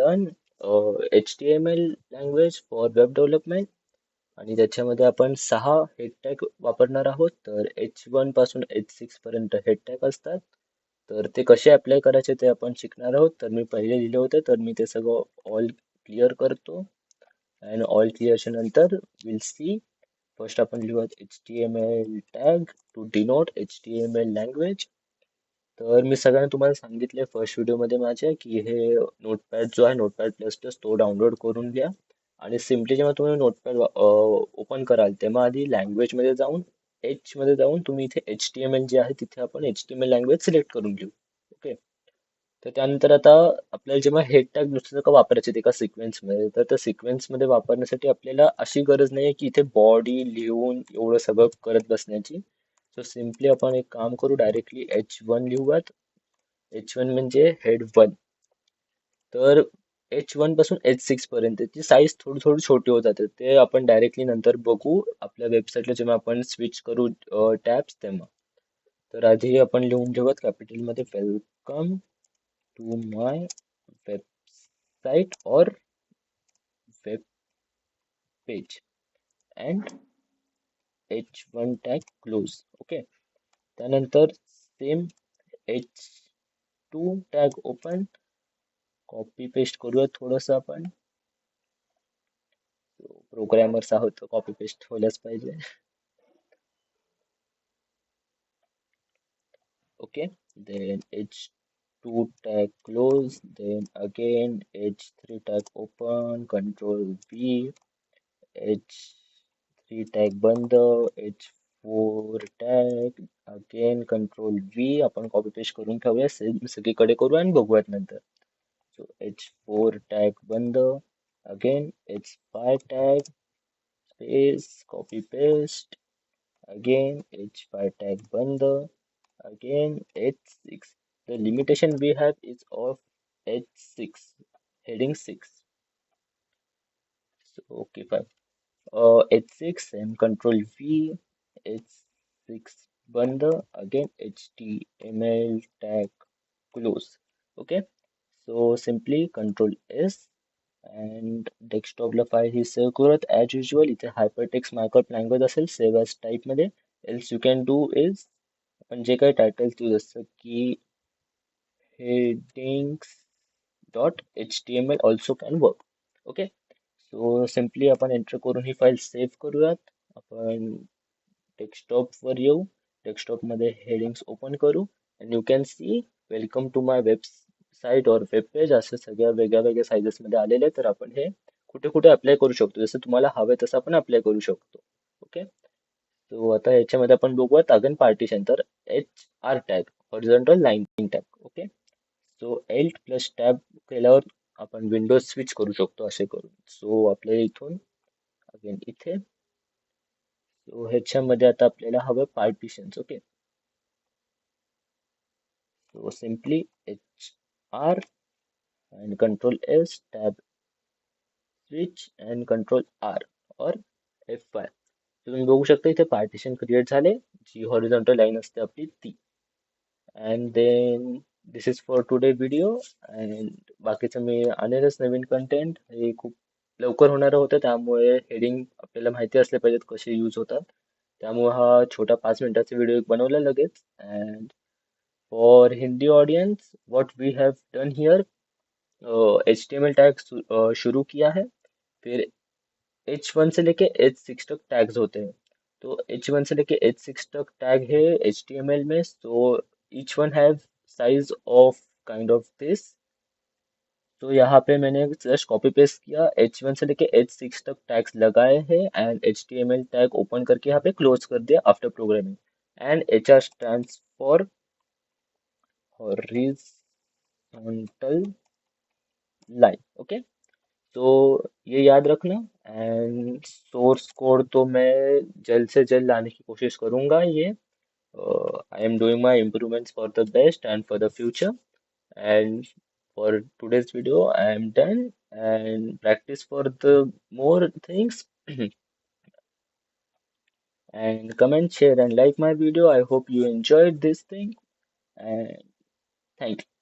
done HTML language for web development आणि त्याच्यामध्ये आपण 6 हेड टॅग वापरणार आहोत. तर H1 पासून H6 पर्यंत हेड टॅग असतात. तर ते कसे अप्लाय करायचे ते आपण शिकणार आहोत. तर मी पहिले लिहिले होते तर मी ते सगळं ऑल क्लिअर करतो आणि ऑल क्लिअरच्या नंतर विल सी. फर्स्ट आपण लिहूयात HTML tag to denote HTML language. तर मी सगळ्यांना तुम्हाला सांगितले फर्स्ट व्हिडिओमध्ये माझ्या की हे नोटपॅड जो आहे नोटपॅड प्लस प्लस तो डाउनलोड करून घ्या आणि सिम्पली जेव्हा तुम्ही नोटपॅड ओपन कराल तेव्हा आधी लँग्वेज मध्ये जाऊन एच मध्ये जाऊन तुम्ही इथे HTML जे आहे तिथे आपण HTML लँग्वेज सिलेक्ट करून घेऊ. ओके. तर त्यानंतर आता आपल्याला जेव्हा हेड टॅग दुसरं का वापरायचे ते एका सिक्वेन्स मध्ये तर त्या सिक्वेन्स मध्ये वापरण्यासाठी आपल्याला अशी गरज नाही की इथे बॉडी लिहून एवढं सगळं करत बसण्याची. सो सिम्पली आपण एक काम करू डायरेक्टली H1 लिहूयात. H1 म्हणजे हेड 1. तर H1 पासून H6 पर्यंतची साईज थोडी थोडी छोटी होत जाते ते आपण डायरेक्टली नंतर बघू आपल्या वेबसाईटला जेव्हा आपण स्विच करू टॅब्स तेव्हा. तर आधी आपण लिहून घेऊयात कॅपिटल मध्ये वेलकम टू माय वेबसाईट और web page and H1 tag close. Okay. त्यानंतर same H2 tag open copy paste करूया थोडस आपण. प्रोग्रॅमर्स आहोत कॉपी पेस्ट व्हायलाच पाहिजे. Okay. then H2 tag close, then again H3 tag open, control V, H3 tag बंद, H4 tag again control V. आपण copy paste करून ठेवूया सगळीकडे करू आणि बघूयात नंतर. So H4 tag बंद, again H5 tag space copy paste, again H5 tag बंद, again H6. The limitation we have is of H6, heading 6. So, okay, fine. H6 and control V, H6 bundle, again HTML tag close. Okay, so simply control S and desktop ला file ही save करूयात as usual. इथे hypertext markup language असेल save as type मध्ये. Else you can do is आपण जे काही title देऊ जसं की headings dot html also can work. Okay. So simply आपण एंटर करून ही फाईल सेव्ह करूयात. आपण डेस्कटॉप वर येऊ. डेस्कटॉप मध्ये हेडिंग्स ओपन करू and you can see welcome to my website और वेब पेज असे सगळ्या वेगळ्या वेगळ्या साईजेस मध्ये आलेले तर आपण हे कुठे कुठे अप्लाय करू शकतो जसं तुम्हाला हवं तसं आपण अप्लाय करू शकतो. ओके. सो आता याच्यामध्ये आपण बघूयात अगेन पार्टिशन तर HR tag horizontal line tag. Okay. So alt plus tab केल्यावर आपण विंडोज स्विच करू शकतो असे करून. सो आपल्याला इथून अगेन इथे सो ह्याच्यामध्ये आता आपल्याला हवं partitions. Okay. So simply HR and control S tab switch and control R or F5. तुम्ही बघू शकता इथे पार्टिशन क्रिएट झाले जी हॉरिझॉन्टल लाईन असते आपली ती. And then this is for today video and बाकीचं मी आणेलच नवीन कंटेंट. हे खूप लवकर होणारं होतं त्यामुळे हेडिंग आपल्याला माहिती असले पाहिजेत कसे यूज होतात. त्यामुळे हा छोटा 5 मिनिटाचा व्हिडिओ बनवला लगेच. And for Hindi audience what we have done here HTML tag शुरू किया है. फिर H1 से लेके H6 तक टैग्स होते हैं. तो H1 से लेके H6 तक टैग है HTML में. सो each one have size of kind of this. तो यहाँ पे मैंने जस्ट कॉपी पेस्ट किया H1 से लेके H6 तक टैग्स लगाए हैं एंड HTML टैग ओपन करके यहाँ पे क्लोज कर दिया after programming. And HR stands for horizontal line. Okay. तो ये याद रखना एंड सोर्स कोड तो मैं जल्द से जल्द लाने की कोशिश करूंगा ये. I am doing my improvements for the best and for the future. And for today's video, I am done and practice for the more things. And comment, share, and like my video. I hope you enjoyed this thing. And thank you.